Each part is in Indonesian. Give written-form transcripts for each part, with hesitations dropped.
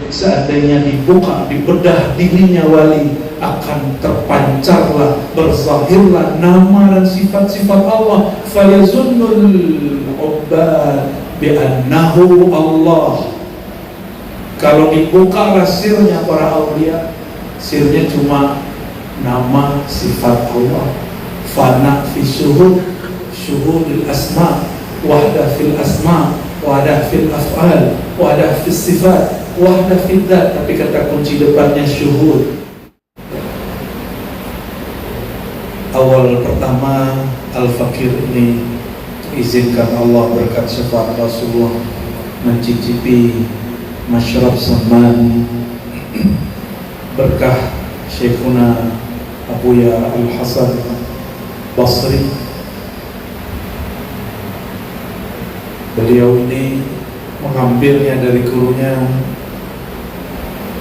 Seandainya dibuka, dibedah dirinya wali, akan terpancarlah, berzahirlah nama dan sifat-sifat Allah. Fayazunnul ubbad bi'annahu Allah. Kalau dibuka sirnya para aulia, sirnya cuma nama sifat Allah. Fana fi syuhud, syuhudil asma, wahda fil asma, wahda fil af'al, wahda fil sifat, wahda fil dzat. Tapi kata kunci depannya syuhud. Awal pertama Al-Fakir ini izinkan Allah berkat syafaat Rasulullah mencicipi masyrab Samman berkah Syekhuna Abuya Al-Hasan Basri. Beliau ini mengambilnya dari gurunya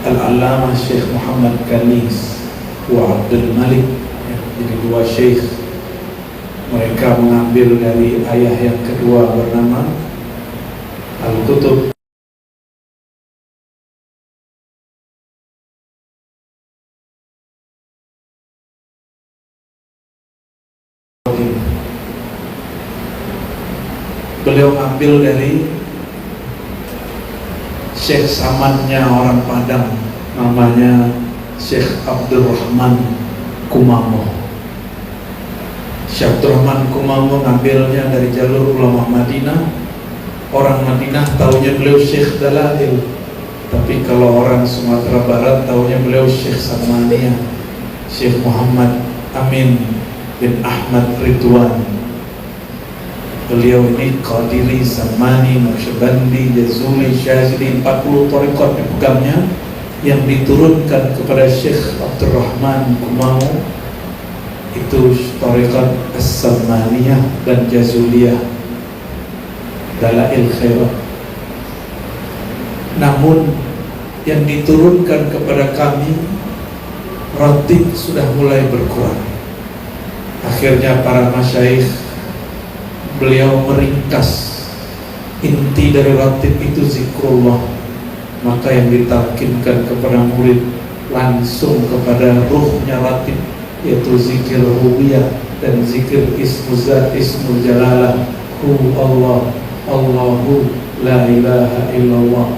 Al-Allamah Syekh Muhammad Kanis wa Abdul Malik. Jadi dua syekh, mereka mengambil dari ayah yang kedua bernama Al-Kutub. Beliau ambil dari Syekh Samannya orang Padang, namanya Syekh Abdurrahman Kumamo. Syekh Abdurrahman Kumamo ngambilnya dari jalur ulama Madinah. Orang Madinah taunya beliau Syekh Dalail, tapi kalau orang Sumatera Barat taunya beliau Syekh Samaniyah, Syekh Muhammad Amin bin Ahmad Ridwan. Beliau ini Qadiri, Samani, Naqsyabandi, Jazuli, Syazili, 40 thariqat dipegangnya yang diturunkan kepada Syekh Abdurrahman Kumamo. Itu thariqat As-Samaniyah dan Jazuliyah, Dalail Khairat. Namun yang diturunkan kepada kami ratib sudah mulai berkurang. Akhirnya para masyaikh beliau meringkas inti dari ratib itu zikrullah. Maka yang ditalkinkan kepada murid langsung kepada ruhnya ratib, yaitu zikir rububiyah dan zikir ismu zat, ismu jalalah, hu Allah, Allahu la ilaha illallah.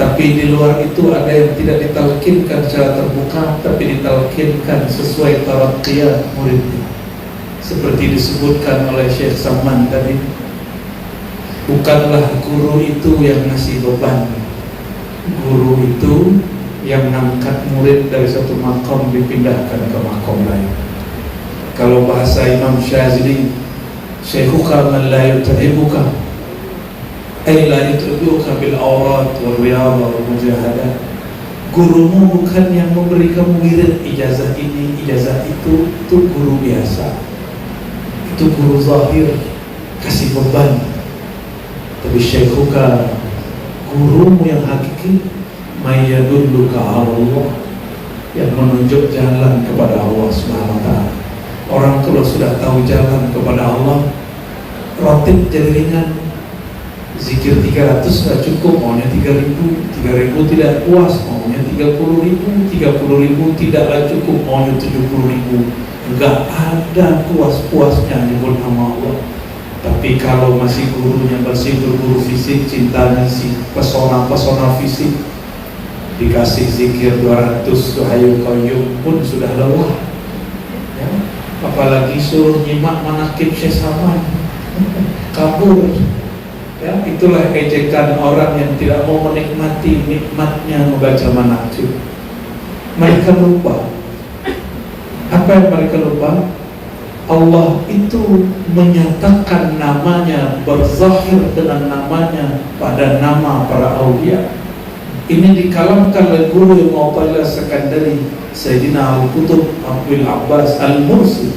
Tapi di luar itu ada yang tidak ditalkinkan secara terbuka, tapi ditalkinkan sesuai taraqqiyat muridnya. Seperti disebutkan oleh Syekh Saman tadi, bukanlah guru itu yang ngasih beban, guru itu yang mengangkat murid dari satu makom dipindahkan ke makom lain. Kalau bahasa Imam Syazili, Syekhuka man la yut'ibuka, ay la yut'ibuka bil awrat wal riyadha wal mujahadah. Gurumu bukan yang memberi kamu wirid ijazah ini, ijazah itu guru biasa. Itu guru zahir, kasih beban. Tapi Syekhuka, gurumu yang hakiki, mayyadulluka Allah, yang menunjuk jalan kepada Allah Subhanahu wa ta'ala. Orang kalau sudah tahu jalan kepada Allah, ratib jadi ringan. Zikir 300 gak cukup, maunya 3.000. 3.000 tidak puas, maunya 30.000. 30.000 tidaklah cukup, maunya 70.000. Gak ada puas-puasnya nyebut nama Allah. Tapi kalau masih gurunya masih berguru fisik, cintanya si pesona-pesona fisik, dikasih zikir 200 Hayyul Qayyum pun sudah lelah ya. Apalagi suruh nyimak manaqib Syekh Saman, kabur ya. Itulah ejekan orang yang tidak mau menikmati nikmatnya membaca manaqib. Mereka lupa. Apa yang mereka lupa? Allah itu menyatakan namanya, berzahir dengan namanya pada nama para aulia. Ini dikalamkan oleh guru yang Mu'tazilah Sekandari, Sayyidina Al-Kutub Abdul Abbas Al-Mursi.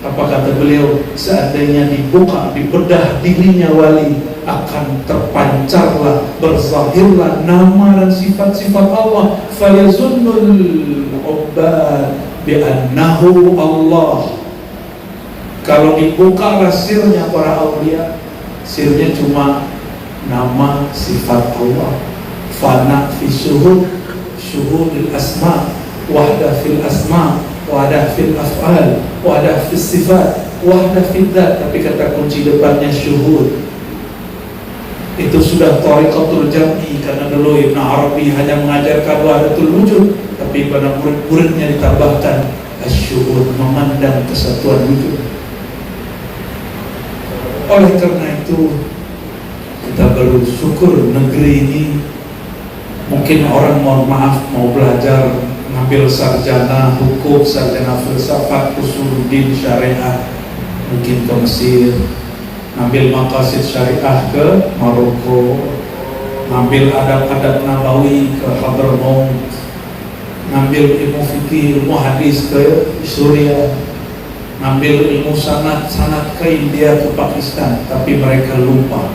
Apa kata beliau? Seandainya dibuka, dibedah dirinya wali, akan terpancarlah, berzahirlah nama dan sifat-sifat Allah. Fayazunnul ubbad bi'annahu Allah. Kalau dibuka sirnya para aulia, sirnya cuma nama sifat Allah. Fana fi syuhudil asma, wahda fil asma, wahda fil af'al, wahda fil sifat, wahda fil dzat. Tapi kata kunci depannya syuhud. Itu sudah thariqatul jam'i, karena dulu Ibn Arabi hanya mengajarkan wahdatul wujud, tapi pada murid-muridnya ditambahkan asyuhud, memandang kesatuan wujud. Oleh karena itu kita bersyukur negeri ini, mungkin orang mohon maaf mau belajar ngambil sarjana hukum, sarjana filsafat, usuluddin syariah, mungkin ke Mesir, ngambil maqasid syariah ke Maroko, ngambil adab-adab nabawi ke Hadramaut, ngambil ilmu fikih, ilmu hadis ke Suriah, ngambil ilmu sanad ke India, ke Pakistan. Tapi mereka lupa,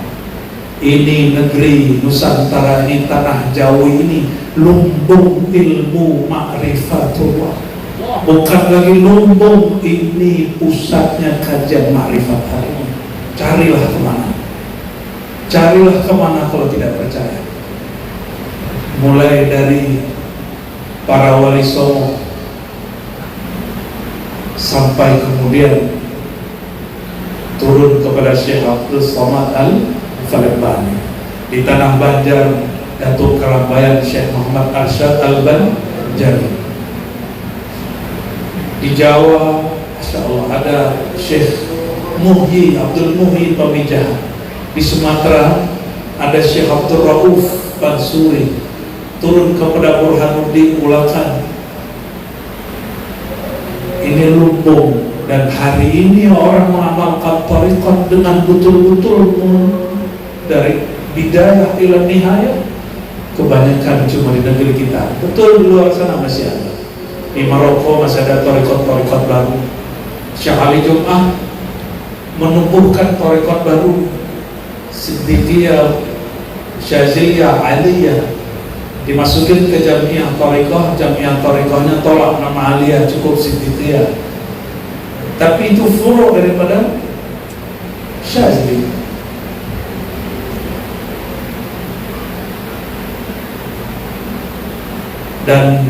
ini negeri Nusantara ini, tanah Jawi ini lumbung ilmu ma'rifatullah, bukan lagi lumbung, ini pusatnya kajian ma'rifat hari ini. Carilah kemana? Carilah kemana kalau tidak percaya? Mulai dari para wali songo sampai kemudian turun kepada Syekh Abdul Somad Al-Falembani. Di tanah Banjar, Datuk Kerambayan Syekh Muhammad Arsyad Al-Banjari. Di Jawa, Masya Allah, ada Syekh Muhyi, Abdul Muhyi Pamijahan. Di Sumatera ada Syekh Abdul Rauf Bansuri, turun kepada Burhanuddin Ulakan. Ini lumbung, dan hari ini orang mengamalkan thariqat dengan betul-betul dari bidayah ila nihayah. Kebanyakan cuma di negeri kita. Betul, di luar sana masih ada. Di Maroko masih ada thariqat baru. Syekh Ali Jum'ah menumbuhkan thariqat baru, Siddiqiyah, Syaziliyah, Aliyah, dimasukin ke jamiah thariqahnya tolak nama Aliyah, cukup Siddiqiyah. Tapi itu furu' daripada Syaziliyah. Dan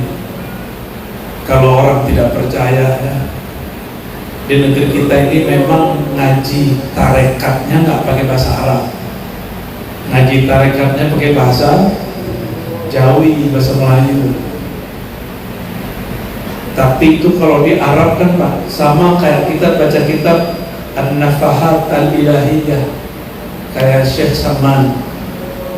kalau orang tidak percaya, ya, di negeri kita ini memang ngaji tarekatnya nggak pakai bahasa Arab, ngaji tarekatnya pakai bahasa Jawi, bahasa Melayu. Tapi itu kalau di Arab kan Pak, sama kayak kita baca kitab An-Nafahat Al-Ilahiyah, kayak Syekh Saman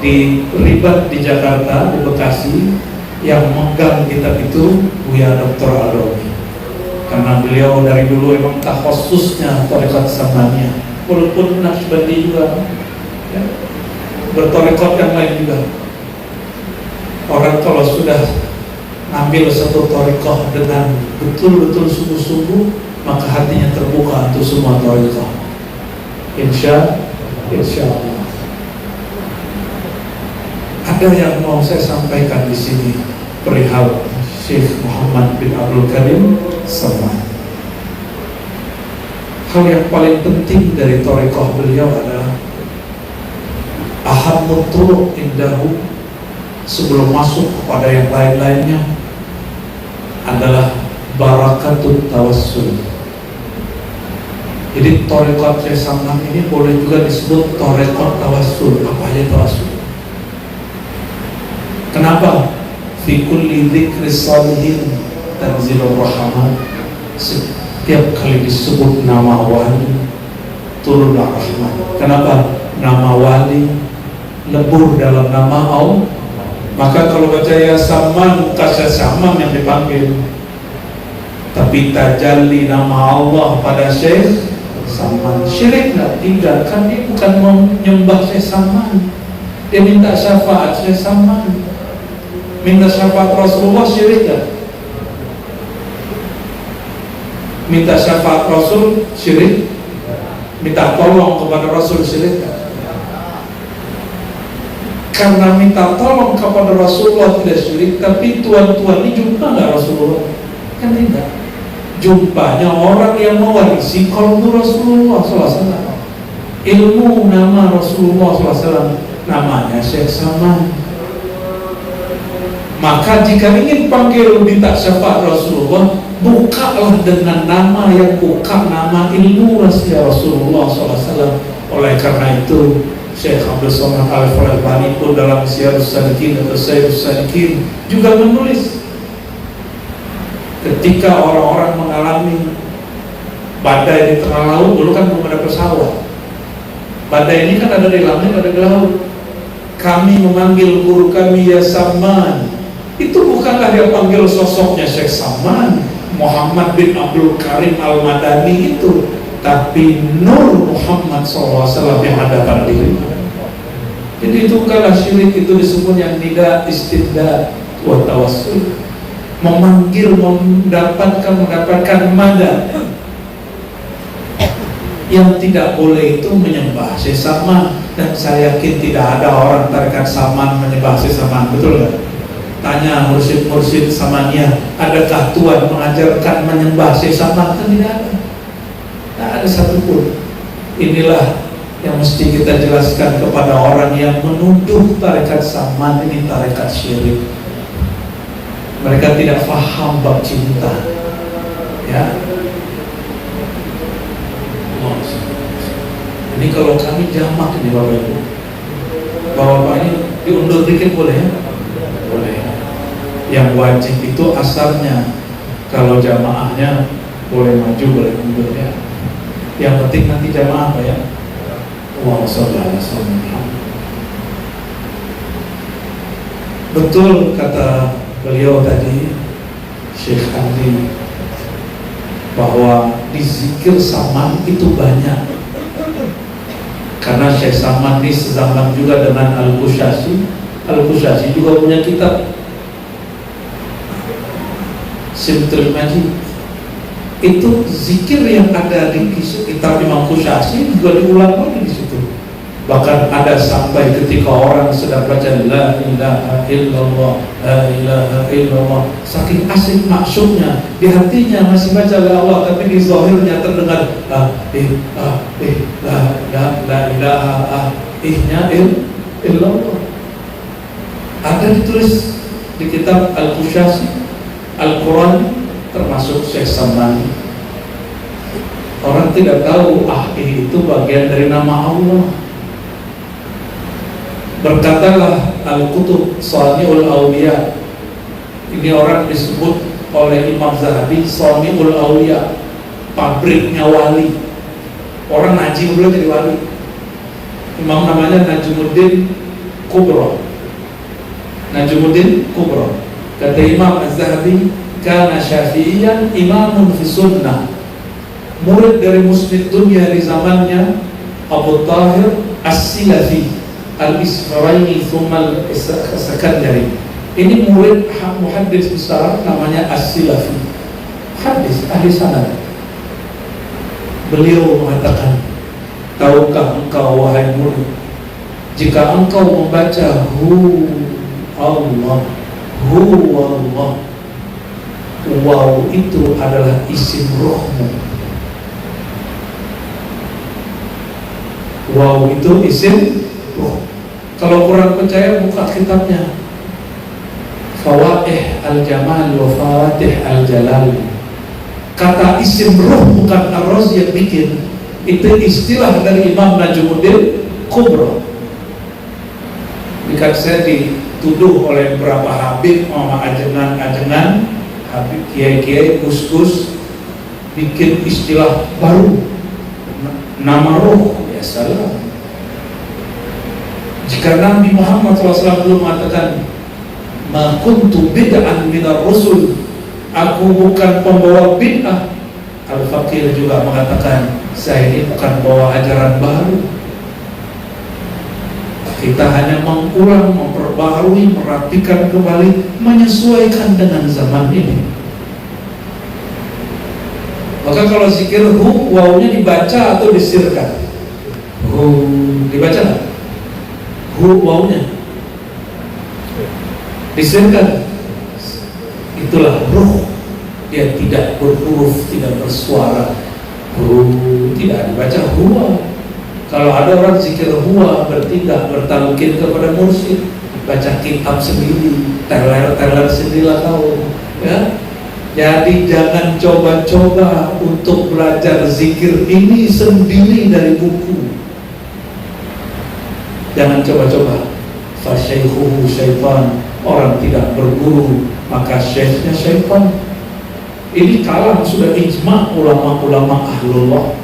di Ribat di Jakarta, di Bekasi, yang megang kitab itu Buya Dr. Al-Rawi. Karena beliau dari dulu emang takhususnya thariqat Samaniyah, walaupun Naqsybandi juga, ya, berthariqat yang lain juga. Orang kalau sudah ngambil satu thariqah dengan betul-betul sungguh-sungguh, maka hatinya terbuka untuk semua thariqah. Insya Allah. Ada yang mau saya sampaikan di sini perihal Syekh Muhammad bin Abdul Karim Saman. Hal yang paling penting dari thariqah beliau adalah ahammut turuq indahu, sebelum masuk kepada yang lain-lainnya, adalah barakatut tawassul. Jadi thariqat Syekh Saman ini boleh juga disebut thariqat tawassul. Apa aja tawassul? Kenapa? Fi kulli dzikri shalihin tanzilur rahmah. Setiap kali disebut nama wali, turunlah rahmat. Kenapa? Nama wali lebur dalam nama Allah. Maka kalau baca ya Saman, kasih Saman yang dipanggil. Tapi tajalli nama Allah pada Syekh Saman, syirik nggak? Tidak, kan dia bukan menyembah Syekh Saman, dia minta syafaat Syekh Saman. Minta syafaat Rasulullah syirik nggak? Minta syafaat Rasul syirik? Minta tolong kepada Rasul syirik nggak? Karena minta tolong kepada Rasulullah tidak syirik, tapi tuan-tuan ini jumpa nggak Rasulullah? Kan tidak. Jumpanya orang yang mewarisi qalbu Rasulullah SAW, ilmu nama Rasulullah SAW, namanya Syekh Saman. Maka jika ingin panggil minta syafaat Rasulullah, bukalah dengan nama yang bukan nama ilmu Rasulullah SAW. Oleh karena itu Syekh Abdul Somad Al-Albani pun dalam Syiarus Salikin atau Sayyidus Salikin juga menulis, ketika orang-orang mengalami badai di tengah laut, dulu kan belum ada pesawat. Badai ini kan ada di langit, ada di laut. Kami memanggil guru kami ya Saman. Itu bukanlah dia panggil sosoknya Syekh Saman, Muhammad bin Abdul Karim Al-Madani itu, tapi Nur Muhammad SAW yang ada pada dirinya. Jadi itu bukanlah syirik, itu disebut yang nida istibdad wa tawassul. Memanggil, mendapatkan madad. Yang tidak boleh itu menyembah Syekh Saman, dan saya yakin tidak ada orang tarekat Saman menyembah Syekh Saman, betul nggak? Tanya mursyid-mursyid Samania, adakah Tuhan mengajarkan menyembah Syekh Saman? Kan tidak ada. Tidak ada satupun. Inilah yang mesti kita jelaskan kepada orang yang menuduh tarekat Saman ini tarekat syirik. Mereka tidak faham bab cinta, ya. Ini kalau kami jamak ini Bapak Ibu, Bapak ini diundur dikit boleh ya? Boleh. Yang wajib itu asalnya, kalau jamaahnya boleh maju boleh mundur ya. Yang penting nanti jamaah apa ya? Wa sallallahu. Betul kata beliau tadi, Syekh Andi, bahwa di zikir Saman itu banyak. Karena Syekh Saman ini sezaman juga dengan Al-Qushasi. Al-Qushasi juga punya kitab Simtul Majid. Itu zikir yang ada di kitab Imam Qushasi juga diulang lagi di situ. Bahkan ada sampai ketika orang sedang baca La ilaha illallah, La ilaha illallah, saking asik maksudnya, di hatinya masih baca La Allah, tapi di zahirnya terdengar La ilaha illallah. Ada ditulis di kitab Al-Qushasi, Al-Quran, termasuk Syekh Saman. Orang tidak tahu itu bagian dari nama Allah. Berkatalah Al-Qutub Shami'ul Awliya, ini orang disebut oleh Imam Zahabi Shami'ul Awliya, pabriknya wali. Orang Najim dulu jadi wali. Imam namanya Najmuddin Kubro. Najmuddin Kubro. Kata Imam Az-Zahabi, kana Syafi'iyan imamun fi sunnah. Murid dari Musnid Dunya di zamannya Abu Tahir As-Silafi Al-Isfaraini Thumma Al-Sakandari. Ini murid muhaddis besar namanya As-Silafi, hadis ahli sanad. Beliau mengatakan, tahukah engkau wahai murid, jika engkau membaca Hu Allah, waw itu adalah isim rohmu. Waw itu isim roh. Kalau kurang percaya, buka kitabnya Fawaih Al-Jamal wa Fawatih Al-Jalal. Kata isim roh bukan Ar-Razi yang bikin, itu istilah dari Imam Najmuddin Kubro. Jika saya dituduh oleh beberapa habib, mama ajengan, habib kiai-kiai, gus-gus, bikin istilah baru, nama roh. Ya salah. Jika Nabi Muhammad SAW belum mengatakan ma kuntu bid'an minar rusul, aku bukan pembawa bid'ah. Al-Faqih juga mengatakan, saya ini bukan bawa ajaran baru. Kita hanya mengulang, memperbaharui, merapikan kembali, menyesuaikan dengan zaman ini. Maka kalau zikir hu, wawunya dibaca atau disirkan? Hu, dibaca nggak? Hu, wawunya disirkan. Itulah ruh. Dia tidak berhuruf, tidak bersuara. Hu, tidak dibaca huwa. Kalau ada orang zikir huwa berarti tidak bertalqin kepada mursyid, baca kitab sendiri, teler sendiri lah tahu, ya. Jadi jangan coba-coba untuk belajar zikir ini sendiri dari buku. Jangan coba-coba. Fasyaikhuhu syaitan, orang tidak berguru maka syekhnya syaitan. Ini kalam sudah ijma ulama-ulama ahlullah.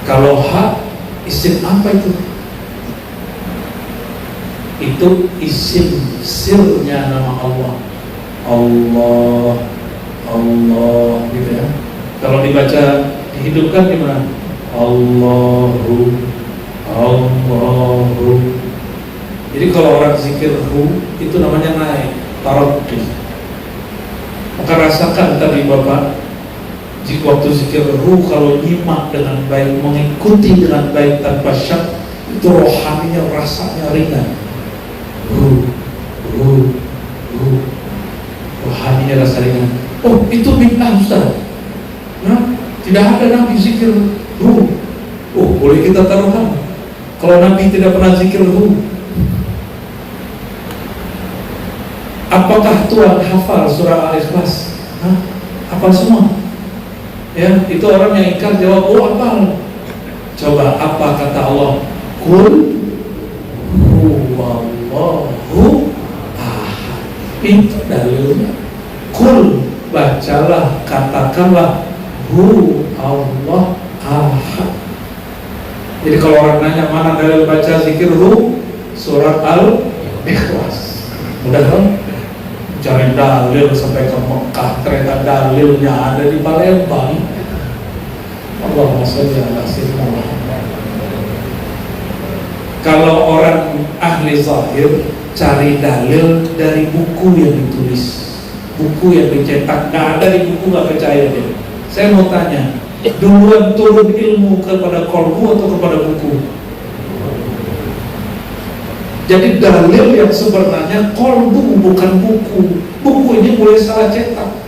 Kalau hak, isim apa itu? Itu isim sirnya nama Allah. Allah, Allah, gitu ya. Kalau dibaca, dihidupkan gimana? Allahu, Allahu. Jadi kalau orang zikir hu, itu namanya naik, taraddi. Maka rasakan tadi Bapak, jika waktu zikir hu, kalau nyimak dengan baik, mengikuti dengan baik tanpa syak, itu rohaninya rasanya ringan. Rohaninya rasa ringan. Oh, itu bid'ah Ustaz. Nah, tidak ada Nabi zikir hu. Oh, boleh kita taruhkan. Kalau Nabi tidak pernah zikir hu, apakah Tuhan hafal surah Al-Ikhlas? Hafal semua? Ya, itu orang yang ingkar jawab, oh hafal. Coba apa kata Allah? Qul huwallahu ahad. Itu dalilnya. Qul, bacalah, katakanlah, hu Allah ahad. Jadi kalau orang nanya mana dalil baca zikir hu, surat Al-Ikhlas. Mudah kan? Cari dalil sampai ke Mekah, ternyata dalilnya ada di Palembang. Allahumma sholli ala sayyidina Muhammad. Kalau orang ahli zahir cari dalil dari buku yang ditulis, buku yang dicetak, nggak ada di buku, nggak percaya dia. Saya mau tanya, duluan turun ilmu kepada kolbu atau kepada buku? Jadi dalil yang sebenarnya kolbu, bukan buku. Buku ini boleh salah cetak,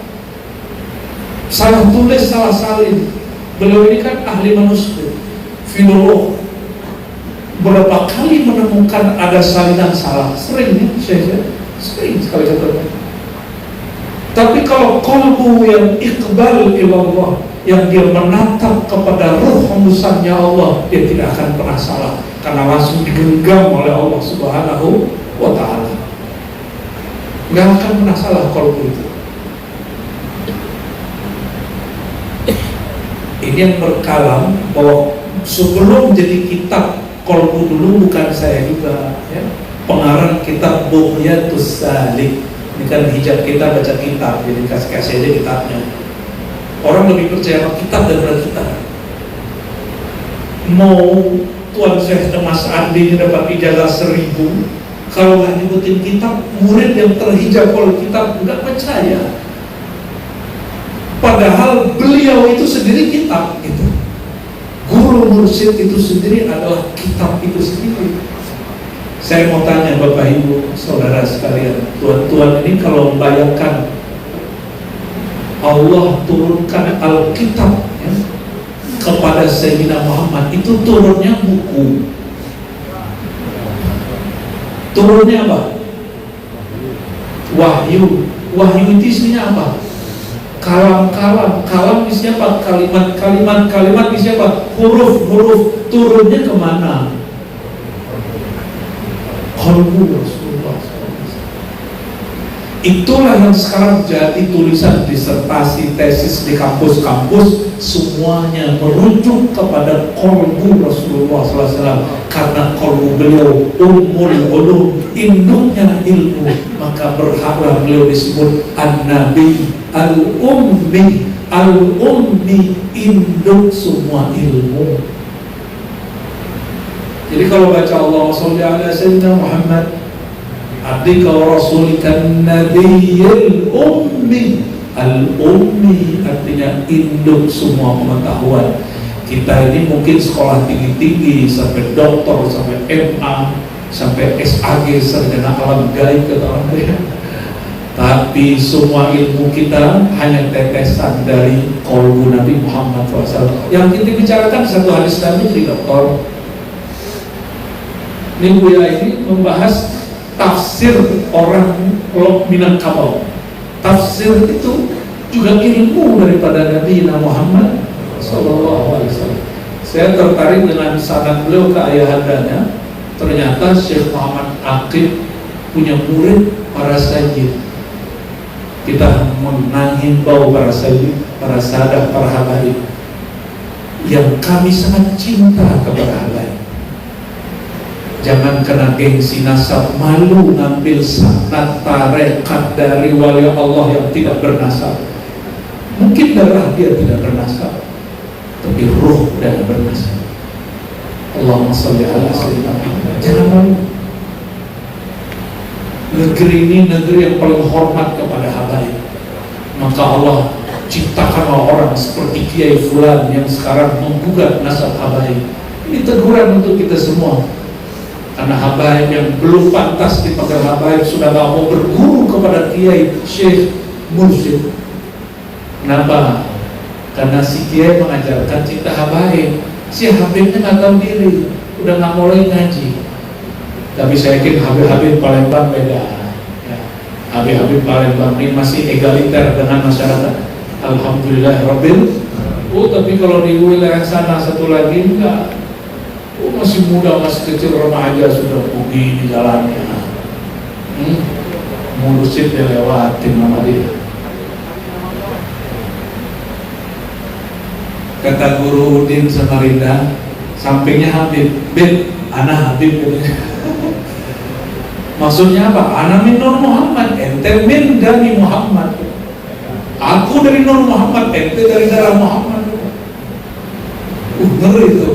salah tulis, salah salin. Beliau ini kan ahli manuskrip, filolog. Berapa kali menemukan ada salinan salah? Sering nih, sering sekali contohnya. Tapi kalau kolbu yang iqbal ilallah, yang dia menatap kepada ruh hembusannya Allah, dia tidak akan pernah salah, karena langsung digenggam oleh Allah Subhanahu wa ta'ala. Gak akan pernah salah kolbu itu. Ini yang berkalam bahwa sebelum jadi kitab kolbu dulu, bukan saya juga, ya. Pengarang kitab Bughyatus Salik. Ini kan hijab kita baca kitab, jadi kasih aja kitabnya. Orang lebih percaya sama kitab daripada kita. Mau Tuan Syekh Mas Andi dapat ijazah 1000, kalau nggak nyebutin kitab, murid yang terhijab oleh kitab nggak percaya. Padahal beliau itu sendiri kitab gitu. Guru mursyid itu sendiri adalah kitab itu sendiri. Saya mau tanya Bapak Ibu, saudara sekalian, tuan-tuan ini kalau membayangkan Allah turunkan Alkitab, ya, kepada Sayyidina Muhammad, itu turunnya buku. Turunnya apa? Wahyu. Wahyu itu isinya apa? Kalam-kalam. Kalam isinya apa? Kalimat isinya apa? Huruf-huruf. Turunnya kemana? Qalbu Rasulullah. Itulah yang sekarang jadi tulisan disertasi, tesis di kampus-kampus, semuanya merujuk kepada qalbu Rasulullah SAW. Karena qalbu beliau ummul ulum, induknya ilmu, maka berhaklah beliau disebut An-Nabi Al-Ummi. Al-Ummi, induk semua ilmu. Jadi kalau baca Allahumma sholli ala sayyidina Muhammad abdika wa rasulika nabiyyil ummi. Al-ummi artinya induk semua pengetahuan. Kita ini mungkin sekolah tinggi-tinggi sampai doktor, sampai MA, sampai SAG, sarjana alam gaib kata orang lain. Tapi semua ilmu kita hanya tetesan dari qalbu Nabi Muhammad SAW. Yang kita bicarakan satu hadis Nabi di dokter. Ini Buya ini membahas tafsir orang Minangkabau. Tafsir itu juga ilmu daripada Nabi Muhammad SAW. Saya tertarik dengan sanad beliau ke ayahandanya. Ternyata Syekh Muhammad Aqib punya murid para sayyid. Kita menghimbau para sayyid, para sahabat, para habaib yang kami sangat cinta kepada habaib. Jangan kena gengsi nasab, malu ngambil sanad tarekat dari wali Allah yang tidak bernasab. Mungkin darah dia tidak bernasab, tapi ruh dia bernasab. Allahumma sholli ala sayyidina Muhammad. Jangan malu. Negeri ini negeri yang paling hormat kepada habaib. Maka Allah ciptakan orang seperti Kiai Fulan yang sekarang menggugat nasab habaib. Ini teguran untuk kita semua. Karena habaib yang belum pantas dipanggil habaib sudah gak mau berguru kepada Kiai Syekh Mursyid. Kenapa? Karena si Kiai mengajarkan cinta habaib. Si habibnya gak tahu diri, udah gak mulai ngaji. Tapi saya yakin Habib-Habib Palembang beda ya. Habib-Habib Palembang ini masih egaliter dengan masyarakat. Alhamdulillah Rabbil. Tapi kalau di wilayah sana satu lagi enggak. Masih muda, masih kecil, remaja sudah begini jalannya. Murusin dia lewatin nama dia. Kata Guru Udin Samarinda, sampingnya Habib, Bin, anak Habib katanya. Maksudnya apa? Ana min Nur Muhammad, ente min dari Muhammad. Aku dari Nur Muhammad, ente dari darah Muhammad. Ngeri itu.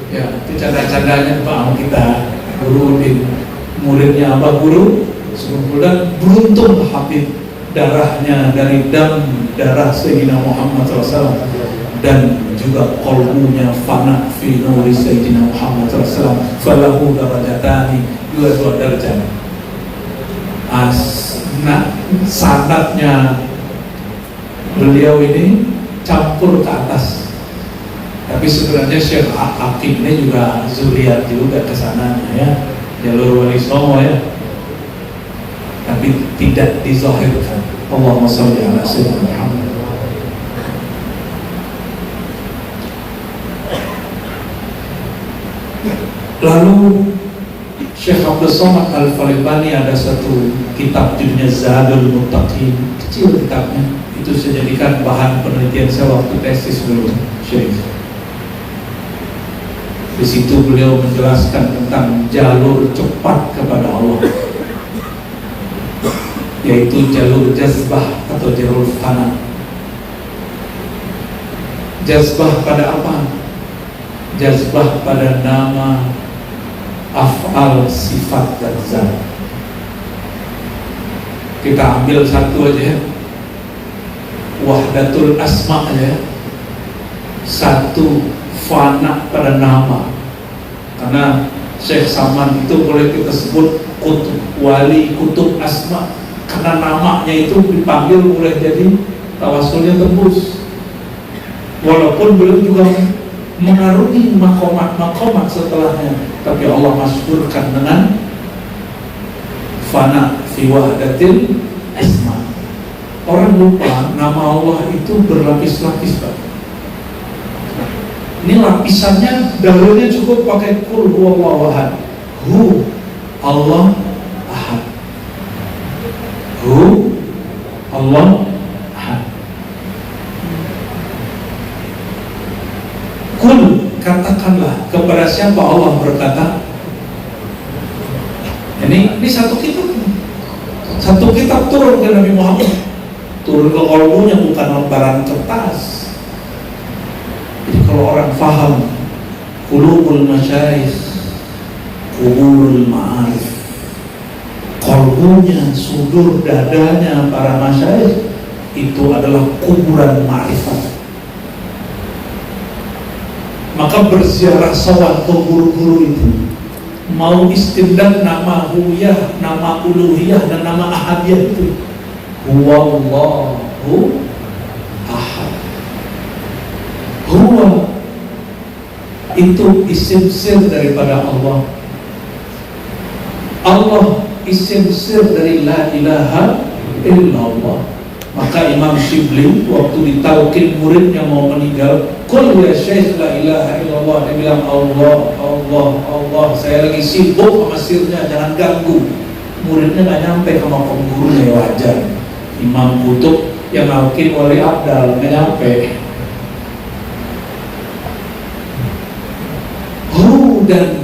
Ya, itu canda-candanya Pak kita. Guru Udin, muridnya apa guru? Sebetulnya beruntung Habib, darahnya dari darah Sayyidina Muhammad SAW, dan juga qalbunya fana fi nuri Sayyidina Muhammad SAW. Falahu darajatani, dua derajat. Nah, sanadnya beliau ini campur ke atas. Tapi sebenarnya Syekh Aqib ini juga zuriat juga kesananya ya, jalur wali songo ya. Tapi tidak dizahirkan. Allahumma sholli ala sayyidina Muhammad. Lalu Syekh Abdul Somad Al-Falibani ada satu kitab judulnya Zadul Muttaqin, kecil kitabnya. Itu saya jadikan bahan penelitian saya waktu tesis dulu, Syekh. Di situ beliau menjelaskan tentang jalur cepat kepada Allah, yaitu jalur jazbah atau jalur fana. Jazbah pada apa? Jazbah pada nama, af'al, sifat, dan zat. Kita ambil satu aja ya, wahdatul asma aja ya. Satu, fana pada nama. Karena Syekh Saman itu boleh kita sebut kutub, wali kutub asma, karena namanya itu dipanggil boleh jadi tawasulnya tembus. Walaupun beliau juga mengarungi makomat setelahnya, tapi Allah masyhurkan dengan fana fi wahdatil asma. Orang lupa nama Allah itu berlapis-lapis Pak. Ini lapisannya, dahulunya cukup pakai qul huwallahu ahad. Hu, Allah ahad. Hu, Allah ahad. Kul, katakanlah kepada siapa Allah berkata. Ini satu kitab turun ke Nabi Muhammad, turun ke qalbunya, bukan lembaran kertas. Jadi kalau orang faham qulubul masyayikh, qubulul ma'arif, qalbunya, sudur dadanya para masyayikh itu adalah kuburan ma'rifat. Maka berziarah sowan ke guru-guru itu, mau istimdad nama huyah, nama uluhiyah, dan nama ahadiyah itu, Huwallahu ahad. Huwa itu isim sir daripada Allah. Allah isim sir dari la ilaha illallah. Maka Imam Shibli waktu ditalqin muridnya mau meninggal, qul ya syekh la ilaha illallah, dia bilang Allah, Allah, Allah, saya lagi sibuk sama sirnya, jangan ganggu. Muridnya gak nyampe ke makom gurunya, ya wajar. Imam Kutub yang nalqin wali abdal gak nyampe. Dan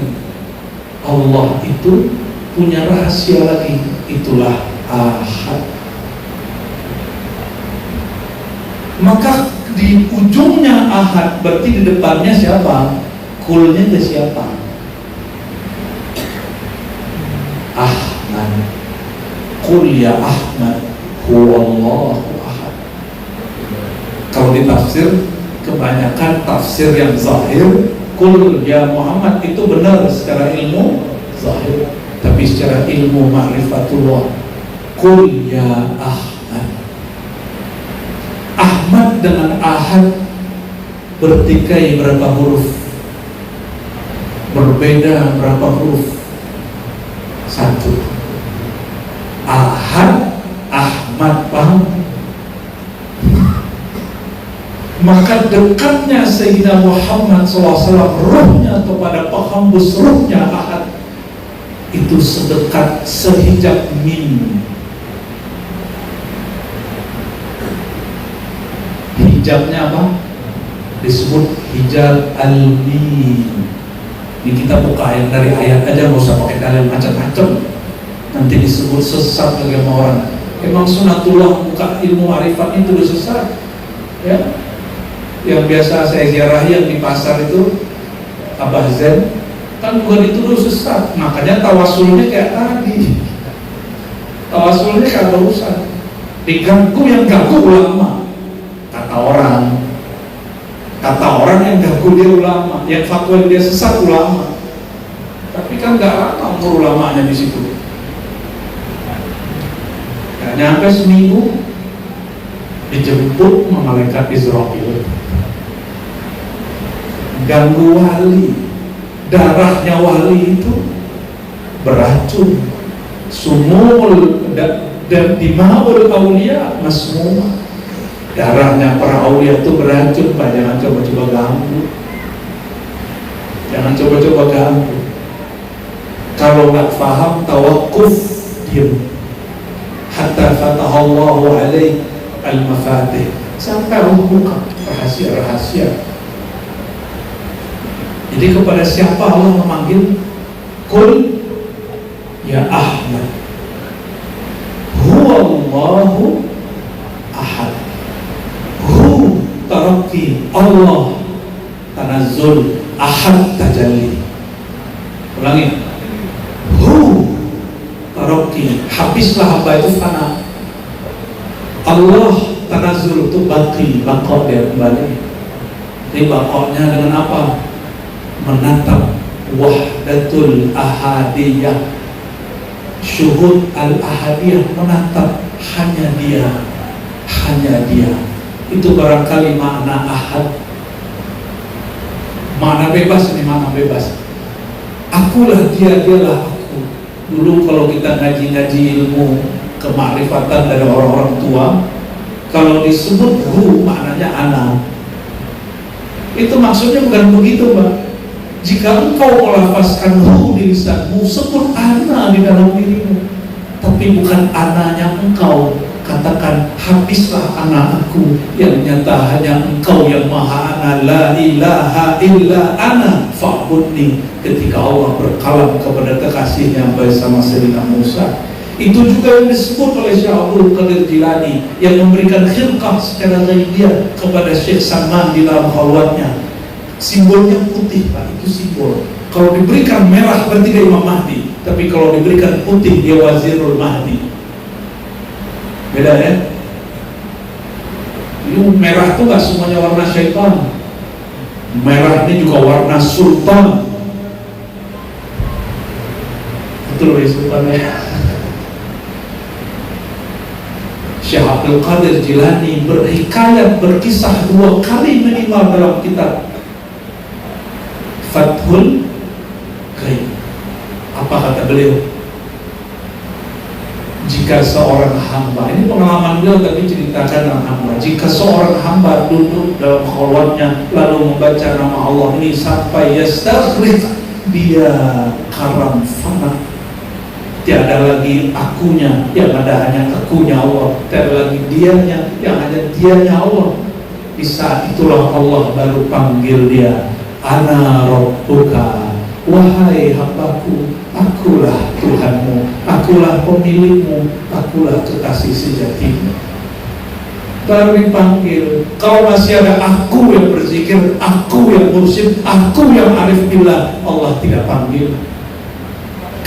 Allah itu punya rahasia lagi, itulah ahad. Maka di ujungnya ahad, berarti di depannya siapa? Kulnya ke siapa? Ahmad. Qul ya Ahmad huwallahu ahad. Kalau ditafsir, kebanyakan tafsir yang zahir, Qul ya Muhammad itu benar secara ilmu zahir, tapi secara ilmu ma'rifatullah, Qul ya Ahmad. Ahmad dengan ahad bertikai berapa huruf? Berbeda berapa huruf? Satu. Ahad, Ahmad, paham? Maka dekatnya Sayyidina Muhammad SAW, ruhnya kepada penghembus ruhnya ahad, itu sedekat sehijab mim. Hijabnya apa? Disebut hijab al-mim. Ini kita buka ayat dari ayat aja, nggak usah pakai dalil macam-macam. Nanti disebut sesat bagi orang. Emang sunatullah buka ilmu arifat itu sesat, ya? Yang biasa saya ziarahi yang di pasar itu Abah Zen, kan bukan dituduh sesat. Makanya tawasulnya kayak tadi, tawasulnya kagak usah diganggu, yang ganggu ulama. Kata orang yang ganggu dia ulama, yang fatwa dia sesat ulama. Tapi kan gak lama umur ulamanya di situ, gak nyampe seminggu dijemput malaikat Israfil. Ganggu wali, darahnya wali itu beracun, sumul dan dimaul aulia masmumah. Darahnya para aulia itu beracun, Pak. Jangan coba-coba ganggu, jangan coba-coba ganggu. Kalau nggak paham, tawakuf, diam. Hatta fatahallahu alaih al-mafatih, sampai buka rahasia-rahasia. Jadi kepada siapa Allah memanggil? Qul ya Ahmad huwallahu ahad. Hu taraki Allah tanazzul, ahad tajalli. Ulangi. Hu taraki, habislah hamba itu fana. Allah tanazzul itu baqi, baqo dia kembali. Jadi baqonya dengan apa? Menatap wahdatul ahadiyah, syuhud al-ahadiyah, menatap hanya dia, hanya dia. Itu barangkali makna ahad. Makna bebas, ini makna bebas. Akulah dia, dialah aku. Dulu kalau kita ngaji-ngaji ilmu kemakrifatan dari orang-orang tua, kalau disebut hu, maknanya ana. Itu maksudnya bukan begitu, Pak. Jika engkau melafazkan hu di lisanmu, sebut ana di dalam dirimu, tapi bukan ananya engkau. Katakan habislah ana aku, yang nyata hanya engkau yang maha ana, la ilaha illa ana fa'budni. Ketika Allah berkalam kepada kekasihnya bersama Sayyidina Musa, itu juga yang disebut oleh Syekh Abdul Qadir Jilani yang memberikan khilqah secara ghaibiyah kepada Syekh Salman di dalam khalwatnya. Simbolnya putih, Pak, itu simbol. Kalau diberikan merah berarti dia Imam Mahdi, tapi kalau diberikan putih dia Wazirul Mahdi. Beda ya? Ini merah itu gak semuanya warna syaitan. Merah ini juga warna sultan. Betul ya sultan ya? Syekh Abdul Qadir Jilani berhikayat, berkisah 2 kali minimal dalam kitab Fathul Ghaib. Apa kata beliau? Jika seorang hamba, ini pengalaman beliau tapi ceritakan dalam hamba. Jika seorang hamba duduk dalam khalwatnya lalu membaca nama Allah ini sampai yastakhrij, dia karam fana. Tiada lagi akunya, yang ada hanya akunya Allah. Tiada lagi dianya, yang ada dianya Allah. Di saat itulah Allah baru panggil dia, Ana Rabbuka, wahai hambaku, akulah Tuhanmu, akulah pemilikmu, akulah kekasih sejatimu. Baru dipanggil. Kalau masih ada aku yang berzikir, aku yang mursyid, aku yang arif billah, Allah tidak panggil.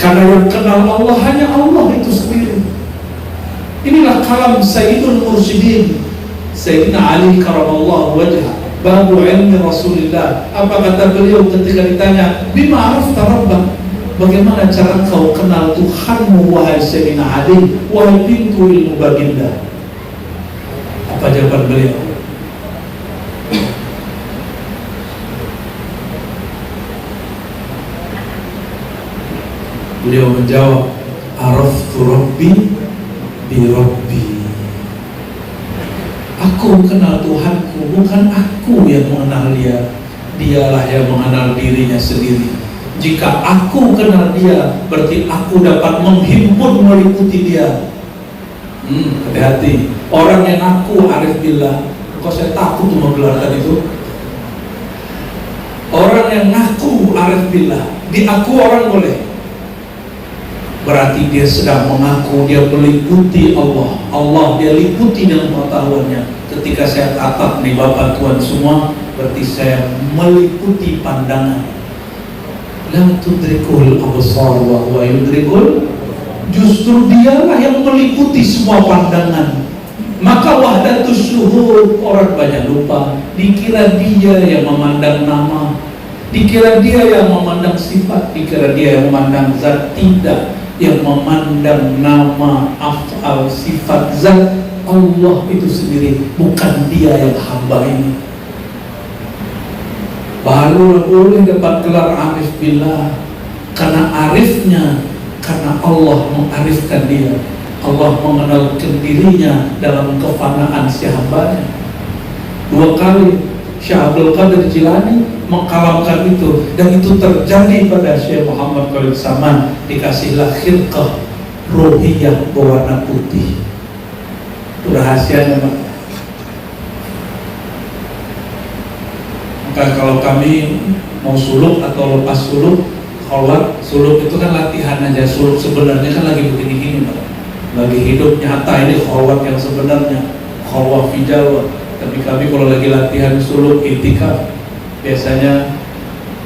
Karena yang kenal Allah hanya Allah itu sendiri. Inilah kalam Sayyidul Mursyidin, Sayyidina Ali karamallahu wajhah, babu ilmi Rasulullah. Apa kata beliau ketika ditanya, bima arafta rabbak, bagaimana cara kau kenal Tuhanmu wahai Sayyidina Ali, wahai pintu ilmu baginda? Apa jawaban beliau? Beliau menjawab, araftu rabbi bi rabbi. Aku kenal Tuhanku, bukan aku yang mengenal dia. Dialah yang mengenal dirinya sendiri. Jika aku kenal dia, berarti aku dapat menghimpun meliputi dia. Hati-hati. Orang yang aku arif billah, kok saya takut menggelarkan itu. Orang yang ngaku arif billah, diaku orang boleh, berarti dia sedang mengaku dia meliputi Allah. Allah dia liputi dalam pengetahuannya. Ketika saya tatap nih Bapak Tuhan semua, berarti saya meliputi pandangan. La tudrikul absar wa huwa yudrikul. Justru dialah yang meliputi semua pandangan. Maka wahdatus syuhud, orang banyak lupa. Dikira dia yang memandang nama, dikira dia yang memandang sifat, dikira dia yang memandang zat. Tidak. Yang memandang nama, af'al, sifat, zat Allah itu sendiri, bukan dia yang hamba ini. Baru boleh dapat gelar arif billah, karena arifnya, karena Allah mengarifkan dia. Allah mengenalkan dirinya dalam kefanaan si hambanya. 2 kali Syekh Abdul Qadir Jilani mengkalamkan itu, dan itu terjadi pada Syekh Muhammad Khalid Saman. Dikasihlah khirqah ruhiyah berwarna putih. Itu rahasianya, Pak. Maka kalau kami mau suluk atau lepas suluk, khalwat, suluk itu kan latihan aja. Suluk sebenarnya kan lagi begini-gini, Pak. Lagi hidup nyata, ini khalwat yang sebenarnya, khalwat fi Jawa. Tapi kami kalau lagi latihan suluk itikaf, biasanya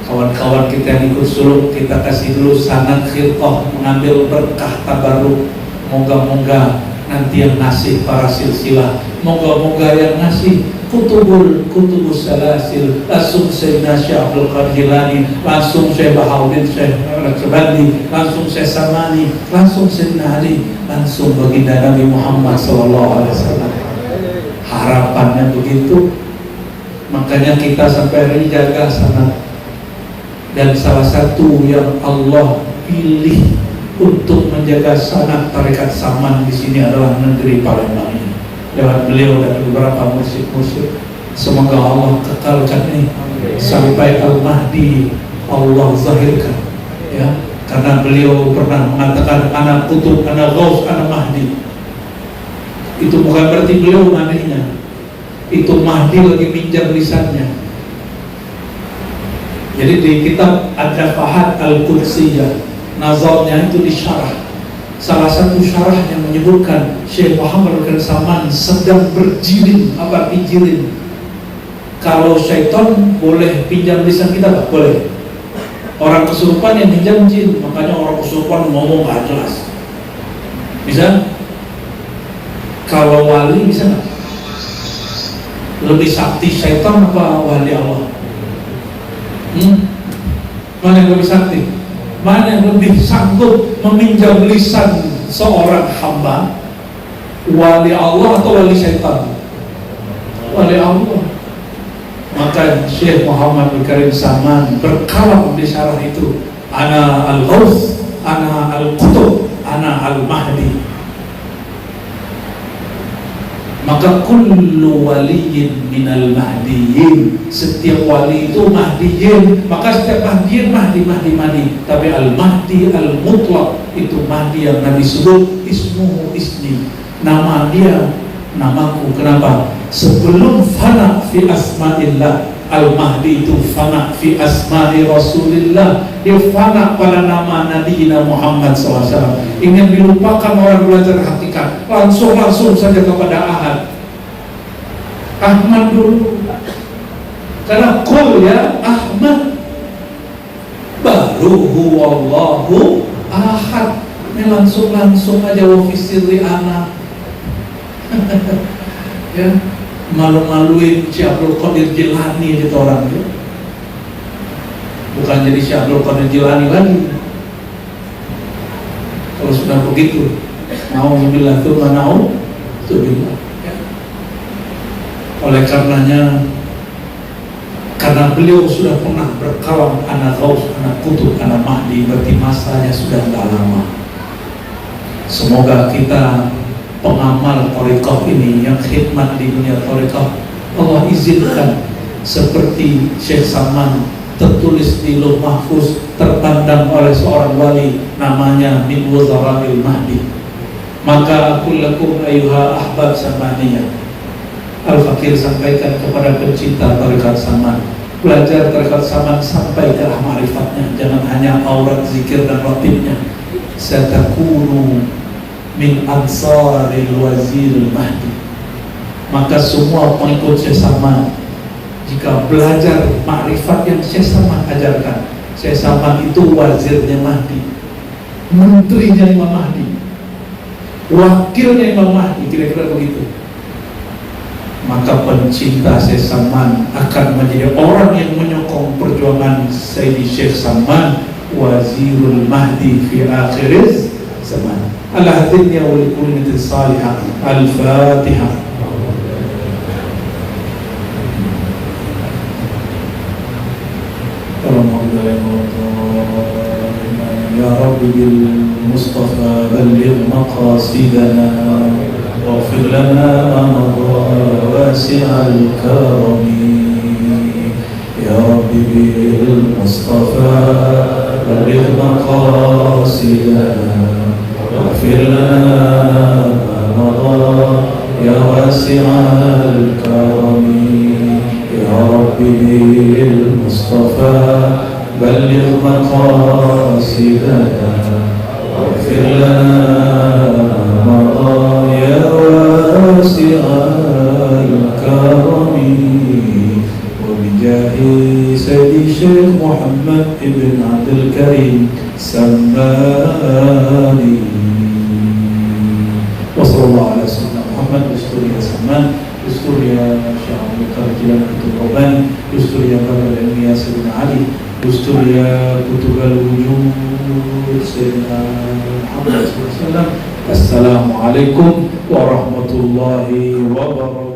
kawan-kawan kita yang ikut suluk, kita kasih dulu sanad khirqah, mengambil berkah tabarruk. Moga-moga nanti yang ngasih para silsilah, moga-moga yang ngasih kutubus salasil, langsung Sayyidina Syekh Abdul Qadir Jilani, langsung Syekh Bahauddin, Syekh Al-Jabali, langsung Syekh Samani, langsung Sayyidina Ali, langsung baginda Nabi Muhammad SAW. Harapannya begitu. Makanya kita sampai hari ini jaga sanad. Dan salah satu yang Allah pilih untuk menjaga sanad tarekat Saman di sini adalah negeri Palembang ini, lewat beliau dan beberapa mursyid-mursyid. Semoga Allah kekalkan ini sampai Al-Mahdi Allah zahirkan, ya. Karena beliau pernah mengatakan anak kutub, anak ghaus, anak Mahdi. Itu bukan berarti beliau manehnya, itu Mahdi lagi minjam lisannya. Jadi di kitab Ad-Dafahat Al-Qudsiyah, nazarnya itu disyarah. Salah satu syarah yang menyebutkan Syekh Muhammad Khalid Saman sedang berjilin. Apa jilin? Kalau syaitan boleh pinjam lisan kita, tak boleh. Orang kesurupan yang pinjam jin, makanya orang kesurupan ngomong gak jelas. Bisa? Kalau wali bisa nggak? Lebih sakti syaitan apa wali Allah? Mana yang lebih sakti? Mana yang lebih sanggup meminjam lisan seorang hamba? Wali Allah atau wali syaitan? Wali Allah. Maka Syekh Muhammad bin Karim Saman berkalam di syarah itu, ana al-Ghaus, ana al-Qutub, ana al-Mahdi. Maka kullu waliyin minal mahdiyin, setiap wali itu mahdiyin. Maka setiap mahdiyin mahdi. Tapi al-mahdi al-mutlaq itu mahdi yang Nabi sebut ismuhu ismi, nama dia namaku. Kenapa? Sebelum fana fi asma'illah, al-mahdi itu fana fi asma'i rasulillah. Dia fana pada nama Nabi Muhammad SAW. Ingin dilupakan orang belajar hakikat, langsung saja kepada Ahad. Ahmad dulu, karena qul ya Ahmad, baru huwallahu ahad. Ini langsung aja wa fi sirri ana. Ya, malu-maluin Syekh Abdul Qadir Jilani itu orang ya. Bukan jadi Syekh Abdul Qadir Jilani lagi. Kalau sudah begitu, na'udzubillah tsumma na'udzubillah. Ya. Oleh karenanya, karena beliau sudah pernah berkalam ana Ghaus, ana Qutub, ana Mahdi, berarti masanya sudah tidak lama. Semoga kita pengamal thariqah ini yang khidmat di dunia thariqah, Allah izinkan seperti Syekh Saman tertulis di Lauh Mahfuz, terpandang oleh seorang wali namanya min wuzara'il Mahdi. Maka aku lakum ayuha ahbab samaniyah, Al-Fakir sampaikan kepada pencinta thariqat Saman, belajar thariqat Saman sampai ke ma'rifatnya, jangan hanya aurat zikir dan ratibnya. Satakunu min ansaril waziril Mahdi. Maka semua pengikut Syekh Saman, jika belajar makrifat yang Syekh Saman ajarkan, Syekh Saman itu wazirnya Mahdi, menterinya Imam Mahdi, wakilnya Imam Mahdi, kira-kira begitu. Maka pencinta Syekh Saman akan menjadi orang yang menyokong perjuangan Sayyidi Syekh Saman, wazirul Mahdi fi akhiriz zaman. Ala hadhihi wa likulli niyatin salihah. Al-Fatihah. Ya Rabbi bil Mustafa balligh maqasidana waghfir lana ma madha wasi'al karami. Ya Rabbi bil Mustafa balligh maqasidana waghfir lana ma madha ya wasi'al karami. Ya Rabbi bil Mustafa balligh maqasidana waghfir lana ma madha ya wasi'al karami. Wa bijahi Sayyidi Syekh Muhammad ibn Abdul Karim Samani. Wa sallallahu ala sayyidina Muhammad. Yustur ya Saman, yustur ya Syekh Abdul Karim Kutub-Rabbani, yustur ya Baba al-Ilmiya Sayyidina Ali, yustur ya Kutub al-Wujud Sayyidina Muhammad sallallahu alaihi wasallam. Assalamualaikum warahmatullahi wabarakatuh.